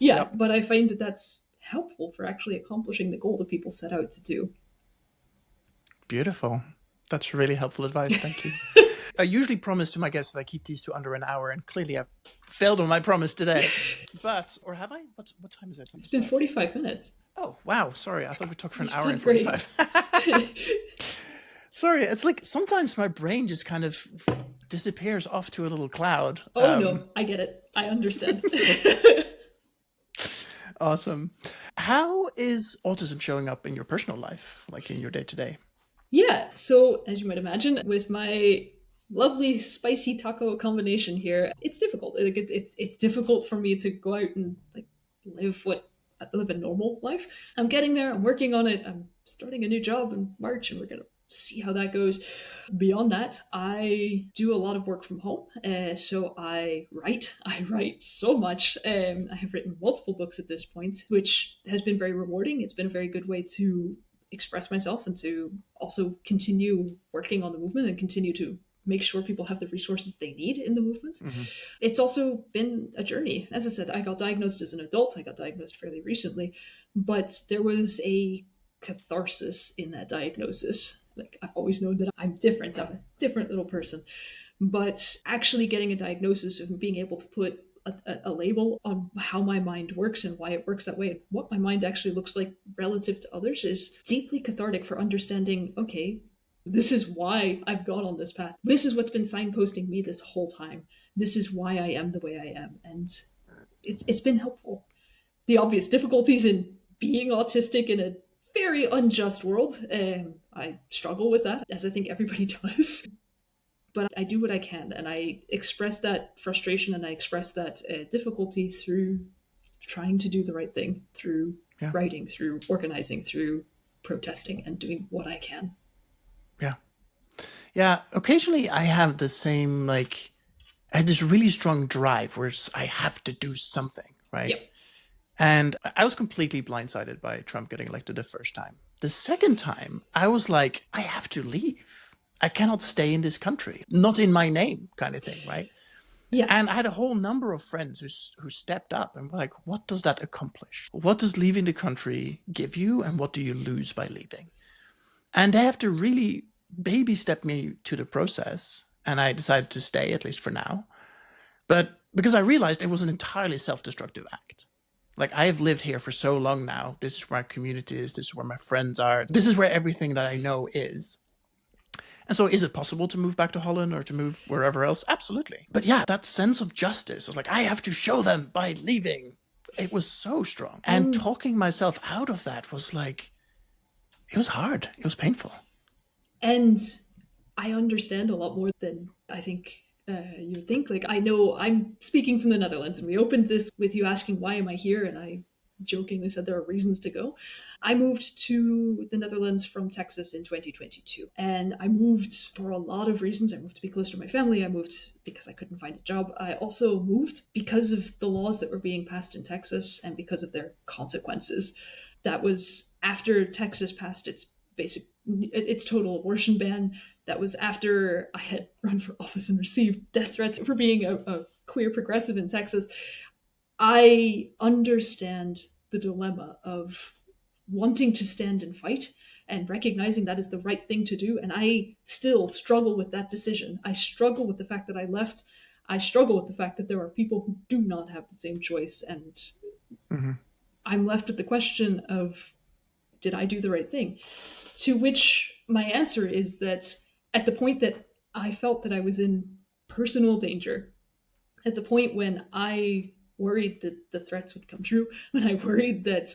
[SPEAKER 2] Yep. But I find that that's helpful for actually accomplishing the goal that people set out to do.
[SPEAKER 1] Beautiful. That's really helpful advice. Thank you. I usually promise to my guests that I keep these to under an hour, and clearly I've failed on my promise today. But, or have I? What time is it?
[SPEAKER 2] It's been 45 minutes.
[SPEAKER 1] Oh, wow. Sorry. I thought we talked for an hour and 45. Sorry. It's like sometimes my brain just kind of disappears off to a little cloud.
[SPEAKER 2] Oh, no. I get it. I understand.
[SPEAKER 1] Awesome. How is autism showing up in your personal life, like in your day-to-day?
[SPEAKER 2] Yeah, so as you might imagine, with my lovely spicy taco combination here, it's difficult. Like it's difficult for me to go out and like live a normal life. I'm getting there. I'm working on it. I'm starting a new job in March, and we're gonna see how that goes. Beyond that, I do a lot of work from home. So I write so much. I have written multiple books at this point, which has been very rewarding. It's been a very good way to express myself and to also continue working on the movement and continue to make sure people have the resources they need in the movement. Mm-hmm. It's also been a journey. As I said, I got diagnosed as an adult. I got diagnosed fairly recently, but there was a catharsis in that diagnosis. Like, I've always known that I'm different. I'm a different little person. But actually getting a diagnosis and being able to put a label on how my mind works and why it works that way, and what my mind actually looks like relative to others, is deeply cathartic for understanding, okay, this is why I've gone on this path. This is what's been signposting me this whole time. This is why I am the way I am. And it's been helpful. The obvious difficulties in being autistic in a very unjust world, I struggle with that, as I think everybody does. But I do what I can, and I express that frustration and I express that difficulty through trying to do the right thing, through writing, through organizing, through protesting, and doing what I can.
[SPEAKER 1] Yeah. Occasionally I have the same, I had this really strong drive where I have to do something, right?
[SPEAKER 2] Yep.
[SPEAKER 1] And I was completely blindsided by Trump getting elected the first time. The second time, I was like, I have to leave. I cannot stay in this country, not in my name, kind of thing, right? Yeah. And I had a whole number of friends who stepped up and were like, what does that accomplish? What does leaving the country give you, and what do you lose by leaving? And they have to really baby step me to the process. And I decided to stay, at least for now. But because I realized it was an entirely self-destructive act. Like, I have lived here for so long now. This is where my community is. This is where my friends are. This is where everything that I know is. And so is it possible to move back to Holland or to move wherever else? Absolutely. But yeah, that sense of justice of I have to show them by leaving. It was so strong. And talking myself out of that was it was hard. It was painful.
[SPEAKER 2] And I understand a lot more than I think you would think. I know I'm speaking from the Netherlands, and we opened this with you asking, why am I here? And I jokingly said there are reasons to go. I moved to the Netherlands from Texas in 2022. And I moved for a lot of reasons. I moved to be close to my family. I moved because I couldn't find a job. I also moved because of the laws that were being passed in Texas and because of their consequences. That was after Texas passed its total abortion ban. That was after I had run for office and received death threats for being a queer progressive in Texas. I understand the dilemma of wanting to stand and fight and recognizing that is the right thing to do. And I still struggle with that decision. I struggle with the fact that I left. I struggle with the fact that there are people who do not have the same choice. And I'm left with the question of, did I do the right thing? To which my answer is that at the point that I felt that I was in personal danger, at the point when I worried that the threats would come true, when I worried that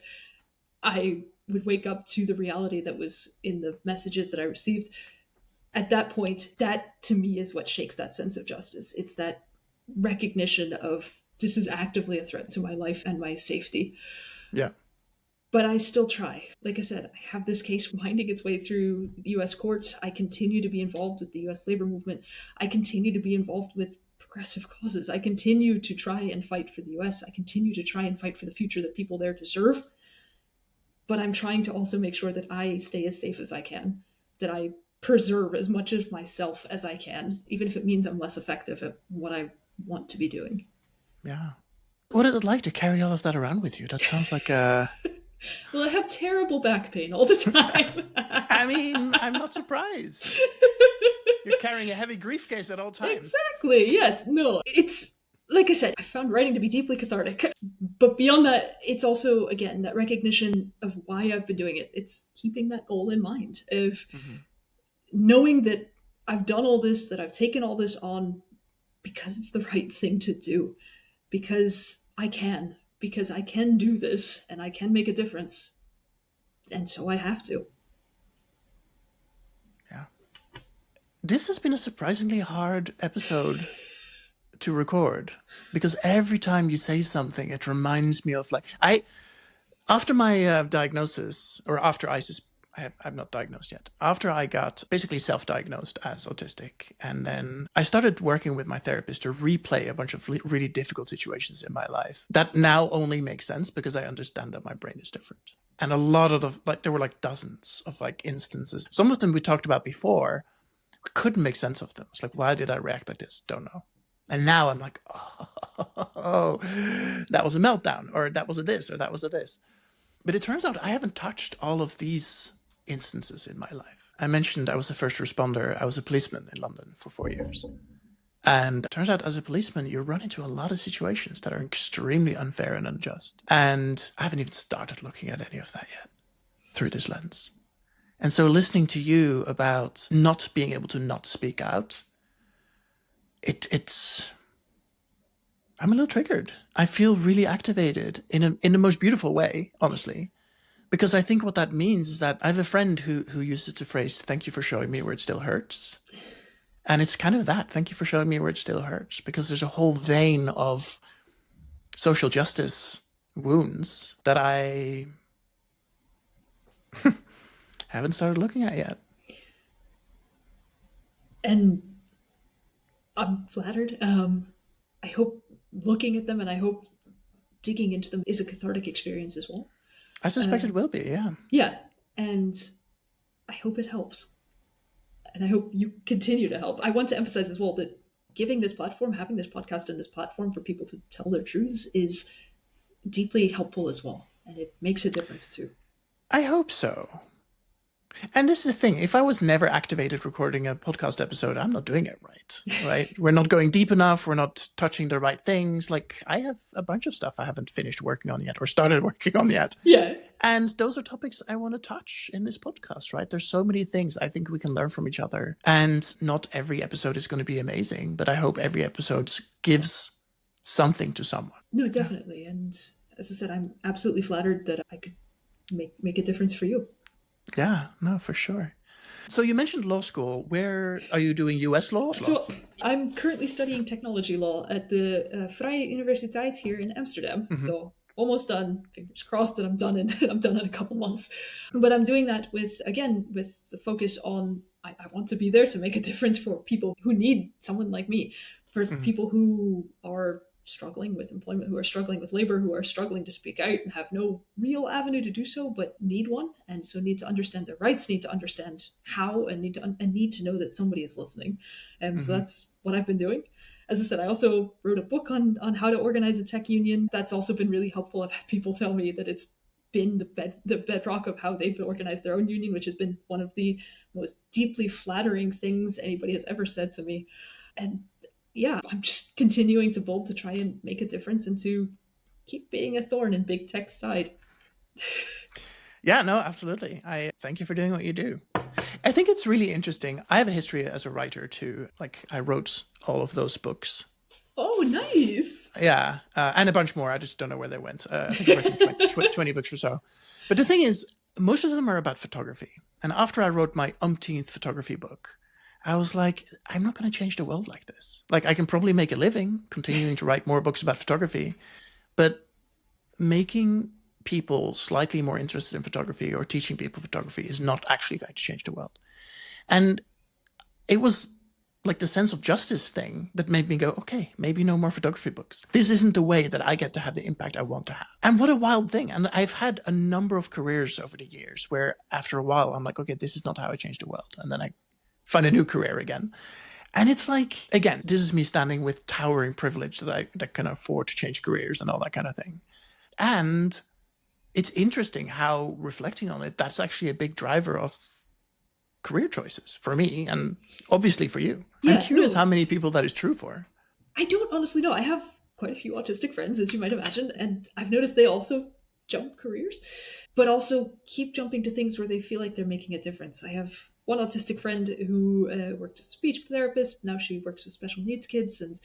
[SPEAKER 2] I would wake up to the reality that was in the messages that I received, at that point, that to me is what shakes that sense of justice. It's that recognition of this is actively a threat to my life and my safety.
[SPEAKER 1] Yeah.
[SPEAKER 2] But I still try. Like I said, I have this case winding its way through the US courts. I continue to be involved with the US labor movement. I continue to be involved with progressive causes. I continue to try and fight for the US. I continue to try and fight for the future that people there deserve. But I'm trying to also make sure that I stay as safe as I can, that I preserve as much of myself as I can, even if it means I'm less effective at what I want to be doing.
[SPEAKER 1] Yeah. What is it like to carry all of that around with you? That sounds like a...
[SPEAKER 2] Well, I have terrible back pain all the time.
[SPEAKER 1] I mean, I'm not surprised. You're carrying a heavy grief case at all times.
[SPEAKER 2] Exactly, yes. No, it's, like I said, I found writing to be deeply cathartic. But beyond that, it's also, again, that recognition of why I've been doing it. It's keeping that goal in mind of knowing that I've done all this, that I've taken all this on because it's the right thing to do, because I can do this and I can make a difference. And so I have to.
[SPEAKER 1] Yeah. This has been a surprisingly hard episode to record, because every time you say something, it reminds me of after my diagnosis, or after I'm not diagnosed yet. After I got basically self-diagnosed as autistic, and then I started working with my therapist to replay a bunch of really difficult situations in my life that now only make sense because I understand that my brain is different. And a lot of there were dozens of instances. Some of them we talked about before, we couldn't make sense of them. It's like, why did I react like this? Don't know. And now I'm like, oh, that was a meltdown, or that was a this, or that was a this. But it turns out I haven't touched all of these instances in my life. I mentioned I was a first responder. I was a policeman in London for 4 years. And it turns out as a policeman, you run into a lot of situations that are extremely unfair and unjust. And I haven't even started looking at any of that yet through this lens. And so listening to you about not being able to not speak out, I'm a little triggered. I feel really activated in the most beautiful way, honestly. Because I think what that means is that I have a friend who uses the phrase, thank you for showing me where it still hurts. And it's kind of that, thank you for showing me where it still hurts. Because there's a whole vein of social justice wounds that I haven't started looking at yet.
[SPEAKER 2] And I'm flattered. I hope looking at them and I hope digging into them is a cathartic experience as well.
[SPEAKER 1] I suspect it will be, yeah.
[SPEAKER 2] Yeah, and I hope it helps. And I hope you continue to help. I want to emphasize as well that giving this platform, having this podcast and this platform for people to tell their truths is deeply helpful as well. And it makes a difference too.
[SPEAKER 1] I hope so. And this is the thing, if I was never activated recording a podcast episode, I'm not doing it right? We're not going deep enough. We're not touching the right things. I have a bunch of stuff I haven't finished working on yet or started working on yet.
[SPEAKER 2] Yeah.
[SPEAKER 1] And those are topics I want to touch in this podcast, right? There's so many things I think we can learn from each other. And not every episode is going to be amazing, but I hope every episode gives something to someone.
[SPEAKER 2] No, definitely. Yeah. And as I said, I'm absolutely flattered that I could make a difference for you.
[SPEAKER 1] Yeah, no, for sure. So you mentioned law school. Where are you doing US law?
[SPEAKER 2] So I'm currently studying technology law at the Vrije Universiteit here in Amsterdam. Mm-hmm. So almost done. Fingers crossed that I'm done in a couple months. But I'm doing that with the focus on I want to be there to make a difference for people who need someone like me, for people who are struggling with employment, who are struggling with labor, who are struggling to speak out and have no real avenue to do so, but need one, and so need to understand their rights, need to understand how, and need to know that somebody is listening. So that's what I've been doing. As I said, I also wrote a book on how to organize a tech union. That's also been really helpful. I've had people tell me that it's been the bedrock of how they've organized their own union, which has been one of the most deeply flattering things anybody has ever said to me. And yeah, I'm just continuing to bold to try and make a difference and to keep being a thorn in big tech's side.
[SPEAKER 1] Yeah, no, absolutely. I thank you for doing what you do. I think it's really interesting. I have a history as a writer too. Like, I wrote all of those books.
[SPEAKER 2] Oh, nice.
[SPEAKER 1] Yeah, and a bunch more. I just don't know where they went. I think I've written 20 books or so. But the thing is, most of them are about photography. And after I wrote my umpteenth photography book, I was like, I'm not going to change the world like this. Like, I can probably make a living continuing to write more books about photography, but making people slightly more interested in photography or teaching people photography is not actually going to change the world. And it was like the sense of justice thing that made me go, okay, maybe no more photography books. This isn't the way that I get to have the impact I want to have. And what a wild thing. And I've had a number of careers over the years where after a while, I'm like, okay, this is not how I change the world. And then I find a new career again. And it's like, again, this is me standing with towering privilege that can afford to change careers and all that kind of thing. And it's interesting how, reflecting on it, that's actually a big driver of career choices for me and obviously for you. Yeah, I'm curious how many people that is true for.
[SPEAKER 2] I don't honestly know. I have quite a few autistic friends, as you might imagine, and I've noticed they also jump careers, but also keep jumping to things where they feel like they're making a difference. I have one autistic friend who worked as a speech therapist. Now she works with special needs kids and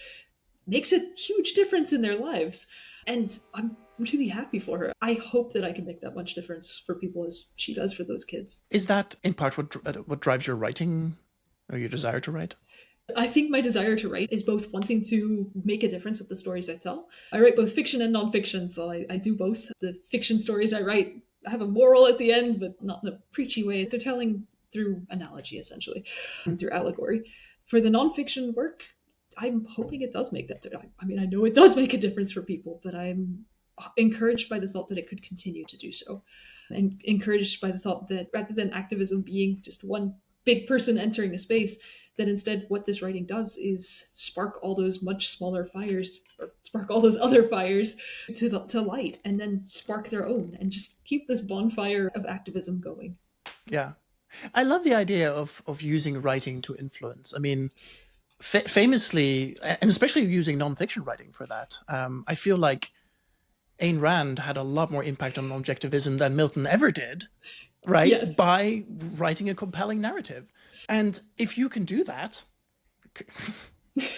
[SPEAKER 2] makes a huge difference in their lives. And I'm really happy for her. I hope that I can make that much difference for people as she does for those kids.
[SPEAKER 1] Is that in part what drives your writing or your desire to write?
[SPEAKER 2] I think my desire to write is both wanting to make a difference with the stories I tell. I write both fiction and nonfiction, so I do both. The fiction stories I write have a moral at the end, but not in a preachy way. They're telling through analogy, essentially, through allegory. For the nonfiction work, I'm hoping it does make that. I mean, I know it does make a difference for people, but I'm encouraged by the thought that it could continue to do so. And encouraged by the thought that rather than activism being just one big person entering a space, that instead what this writing does is spark all those much smaller fires, or spark all those other fires to light, and then spark their own, and just keep this bonfire of activism going.
[SPEAKER 1] Yeah. I love the idea of using writing to influence. I mean, famously, and especially using nonfiction writing for that, I feel like Ayn Rand had a lot more impact on objectivism than Milton ever did, right? Yes. By writing a compelling narrative. And if you can do that,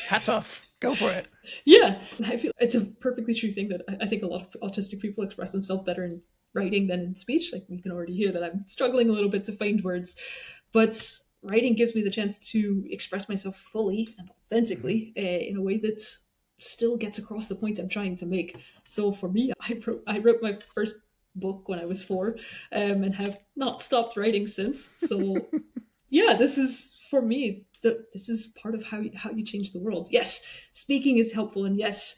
[SPEAKER 1] hats off, go for it.
[SPEAKER 2] Yeah, I feel it's a perfectly true thing that I think a lot of autistic people express themselves better in writing than in speech. Like, you can already hear that I'm struggling a little bit to find words, but writing gives me the chance to express myself fully and authentically in a way that still gets across the point I'm trying to make. So for me, I wrote my first book when I was 4 and have not stopped writing since. So yeah, this is, for me, this is part of how you change the world. Yes, speaking is helpful, and yes,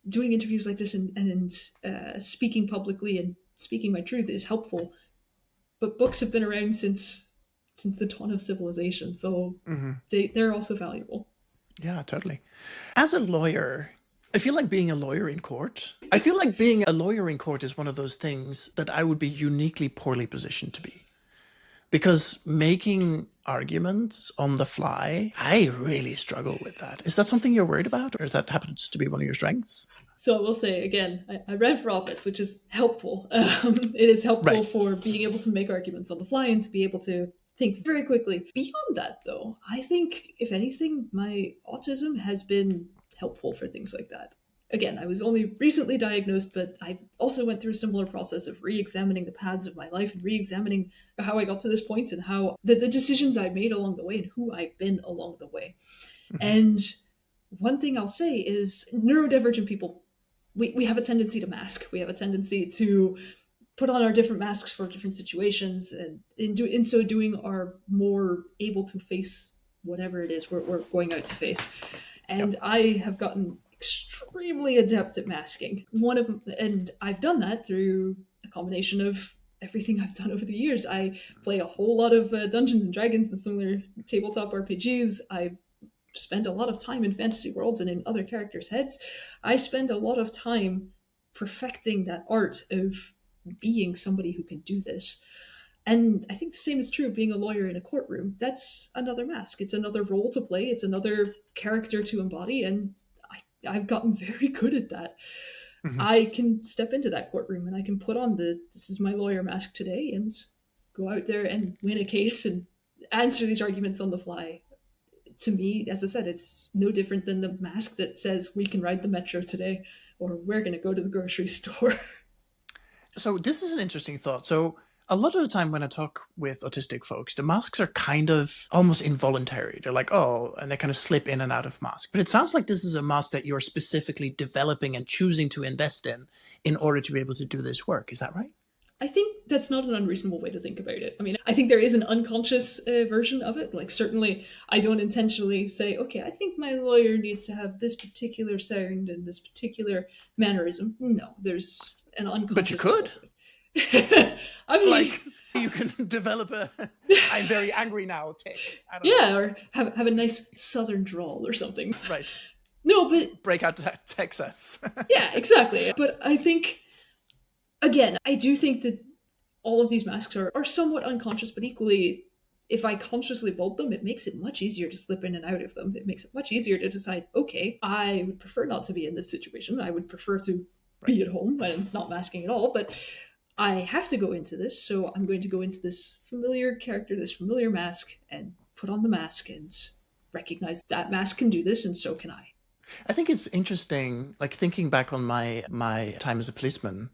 [SPEAKER 2] doing interviews like this and speaking publicly and speaking my truth is helpful. But books have been around since the dawn of civilization, so they're also valuable.
[SPEAKER 1] Yeah, totally. As a lawyer, I feel like being a lawyer in court. I feel like being a lawyer in court is one of those things that I would be uniquely poorly positioned to be. Because making arguments on the fly, I really struggle with that. Is that something you're worried about, or is that happens to be one of your strengths?
[SPEAKER 2] So I will say, again, I ran for office, which is helpful. It is helpful for being able to make arguments on the fly and to be able to think very quickly. Beyond that, though, I think, if anything, my autism has been helpful for things like that. Again, I was only recently diagnosed, but I also went through a similar process of re-examining the paths of my life and re-examining how I got to this point and how the decisions I made along the way and who I've been along the way. And one thing I'll say is neurodivergent people, we have a tendency to mask. We have a tendency to put on our different masks for different situations, and in so doing are more able to face whatever it is we're going out to face. And I have gotten extremely adept at masking. And I've done that through a combination of everything I've done over the years. I play a whole lot of Dungeons and Dragons and similar tabletop RPGs. I spend a lot of time in fantasy worlds and in other characters' heads. I spend a lot of time perfecting that art of being somebody who can do this. And I think the same is true of being a lawyer in a courtroom. That's another mask. It's another role to play. It's another character to embody. And I've gotten very good at that.
[SPEAKER 1] Mhm.
[SPEAKER 2] I can step into that courtroom and I can put on this is my lawyer mask today and go out there and win a case and answer these arguments on the fly. To me, as I said, it's no different than the mask that says we can ride the metro today or we're going to go to the grocery store.
[SPEAKER 1] So this is an interesting thought. So a lot of the time when I talk with autistic folks, the masks are kind of almost involuntary. They're like, oh, and they kind of slip in and out of mask. But it sounds like this is a mask that you're specifically developing and choosing to invest in order to be able to do this work. Is that right?
[SPEAKER 2] I think that's not an unreasonable way to think about it. I mean, I think there is an unconscious version of it. Like, certainly, I don't intentionally say, okay, I think my lawyer needs to have this particular sound and this particular mannerism. No, there's an unconscious.
[SPEAKER 1] But you could.
[SPEAKER 2] I mean,
[SPEAKER 1] like, you can develop a I'm very angry now take. I don't know.
[SPEAKER 2] or have a nice southern drawl or something.
[SPEAKER 1] Right.
[SPEAKER 2] No, but
[SPEAKER 1] break out Texas.
[SPEAKER 2] Yeah, exactly. But I think, again, I do think that all of these masks are somewhat unconscious, but equally, if I consciously bolt them, it makes it much easier to slip in and out of them. It makes it much easier to decide, okay, I would prefer not to be in this situation. I would prefer to be at home and not masking at all, but I have to go into this, so I'm going to go into this familiar character, this familiar mask, and put on the mask and recognize that mask can do this, and so can I.
[SPEAKER 1] I think it's interesting, like thinking back on my time as a policeman,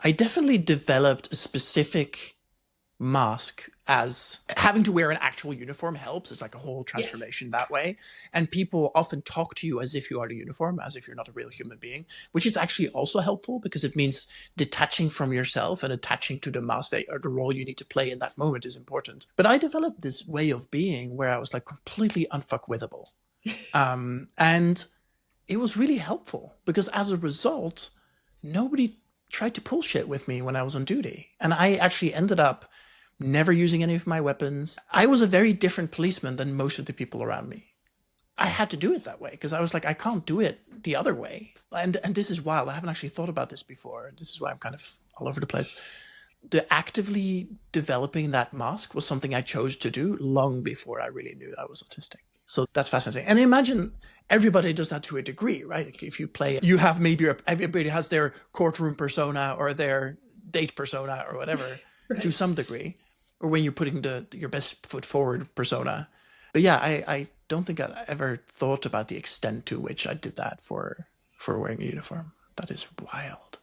[SPEAKER 1] I definitely developed a specific mask as having to wear an actual uniform helps. It's like a whole transformation that way. And people often talk to you as if you are the uniform, as if you're not a real human being, which is actually also helpful because it means detaching from yourself and attaching to the mask or the role you need to play in that moment is important. But I developed this way of being where I was like completely unfuckwithable. And it was really helpful because as a result, nobody tried to pull shit with me when I was on duty. And I actually ended up never using any of my weapons. I was a very different policeman than most of the people around me. I had to do it that way because I was like, I can't do it the other way. And this is wild. I haven't actually thought about this before. This is why I'm kind of all over the place. The actively developing that mask was something I chose to do long before I really knew I was autistic. So that's fascinating. And imagine everybody does that to a degree, right? Like if you play, you have maybe everybody has their courtroom persona or their date persona or whatever right. To some degree, or when you're putting your best foot forward persona. But yeah, I don't think I ever thought about the extent to which I did that for wearing a uniform. That is wild.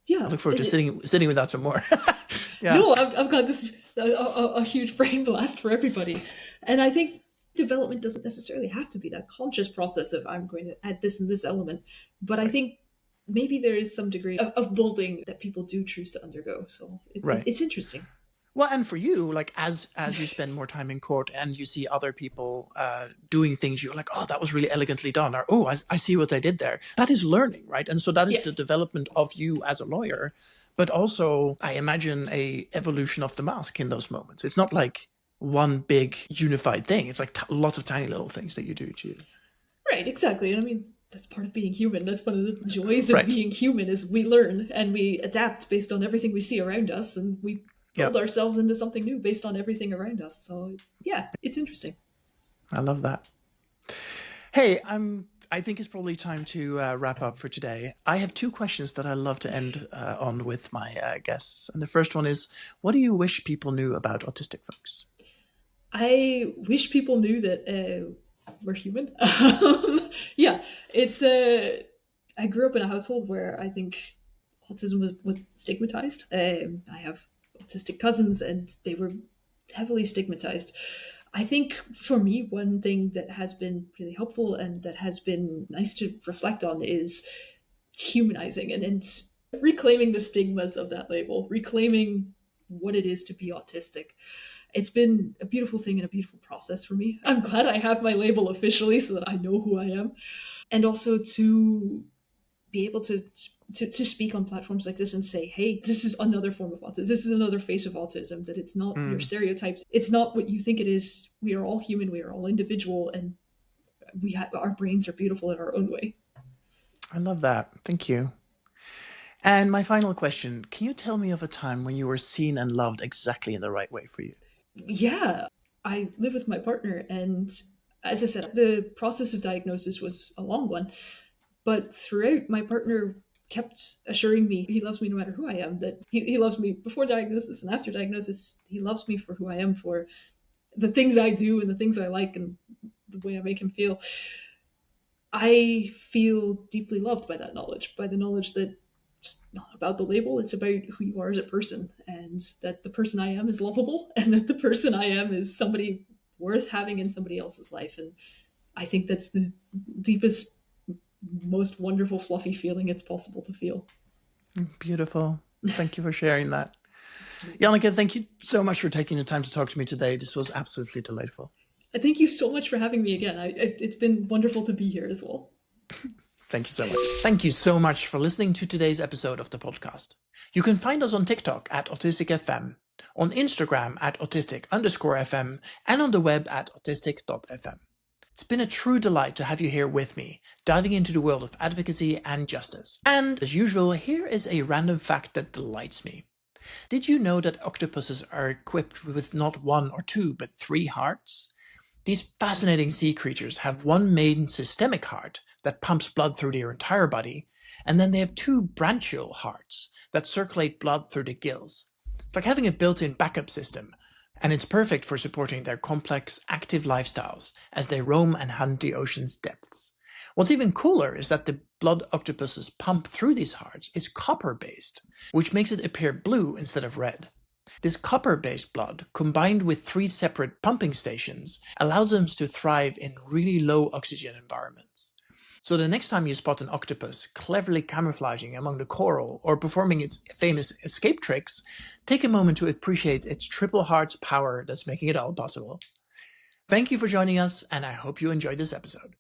[SPEAKER 2] Yeah,
[SPEAKER 1] I look forward to sitting with that some more.
[SPEAKER 2] Yeah. No, I've got this a huge brain blast for everybody, and I think development doesn't necessarily have to be that conscious process of I'm going to add this and this element, but right. I think maybe there is some degree of molding that people do choose to undergo. So it's interesting.
[SPEAKER 1] Well, and for you, like as you spend more time in court and you see other people doing things, you're like, oh, that was really elegantly done, or oh, I see what they did there. That is learning, right? And so that is the development of you as a lawyer, but also I imagine a evolution of the mask in those moments. It's not like one big unified thing. It's like lots of tiny little things that you do to you.
[SPEAKER 2] Right, exactly. And I mean, that's part of being human. That's one of the joys of being human is we learn and we adapt based on everything we see around us, and we build ourselves into something new based on everything around us. So yeah, it's interesting.
[SPEAKER 1] I love that. Hey, I think it's probably time to wrap up for today. I have two questions that I love to end on with my guests. And the first one is, what do you wish people knew about autistic folks?
[SPEAKER 2] I wish people knew that we're human. Yeah, it's I grew up in a household where I think autism was stigmatized. I have autistic cousins and they were heavily stigmatized. I think for me, one thing that has been really helpful and that has been nice to reflect on is humanizing and reclaiming the stigmas of that label, reclaiming what it is to be autistic. It's been a beautiful thing and a beautiful process for me. I'm glad I have my label officially so that I know who I am. And also to be able to speak on platforms like this and say, hey, this is another form of autism. This is another face of autism, that it's not your stereotypes. It's not what you think it is. We are all human. We are all individual. And our brains are beautiful in our own way.
[SPEAKER 1] I love that. Thank you. And my final question, can you tell me of a time when you were seen and loved exactly in the right way for you?
[SPEAKER 2] Yeah, I live with my partner. And as I said, the process of diagnosis was a long one. But throughout, my partner kept assuring me he loves me no matter who I am, that he loves me before diagnosis and after diagnosis. He loves me for who I am, for the things I do and the things I like and the way I make him feel. I feel deeply loved by that knowledge, by the knowledge that it's not about the label, it's about who you are as a person, and that the person I am is lovable, and that the person I am is somebody worth having in somebody else's life. And I think that's the deepest, most wonderful, fluffy feeling it's possible to feel.
[SPEAKER 1] Beautiful. Thank you for sharing that. Janneke, thank you so much for taking the time to talk to me today. This was absolutely delightful.
[SPEAKER 2] Thank you so much for having me again. It's been wonderful to be here as well.
[SPEAKER 1] Thank you so much. Thank you so much for listening to today's episode of the podcast. You can find us on TikTok at Autistic FM, on Instagram at autistic_FM, and on the web at autistic.fm. It's been a true delight to have you here with me, diving into the world of advocacy and justice. And as usual, here is a random fact that delights me. Did you know that octopuses are equipped with not 1 or 2, but 3 hearts? These fascinating sea creatures have one main systemic heart that pumps blood through their entire body, and then they have 2 branchial hearts that circulate blood through the gills. It's like having a built-in backup system, and it's perfect for supporting their complex, active lifestyles as they roam and hunt the ocean's depths. What's even cooler is that the blood octopuses pump through these hearts is copper-based, which makes it appear blue instead of red. This copper-based blood, combined with 3 separate pumping stations, allows them to thrive in really low oxygen environments. So the next time you spot an octopus cleverly camouflaging among the coral or performing its famous escape tricks, take a moment to appreciate its triple heart's power that's making it all possible. Thank you for joining us, and I hope you enjoyed this episode.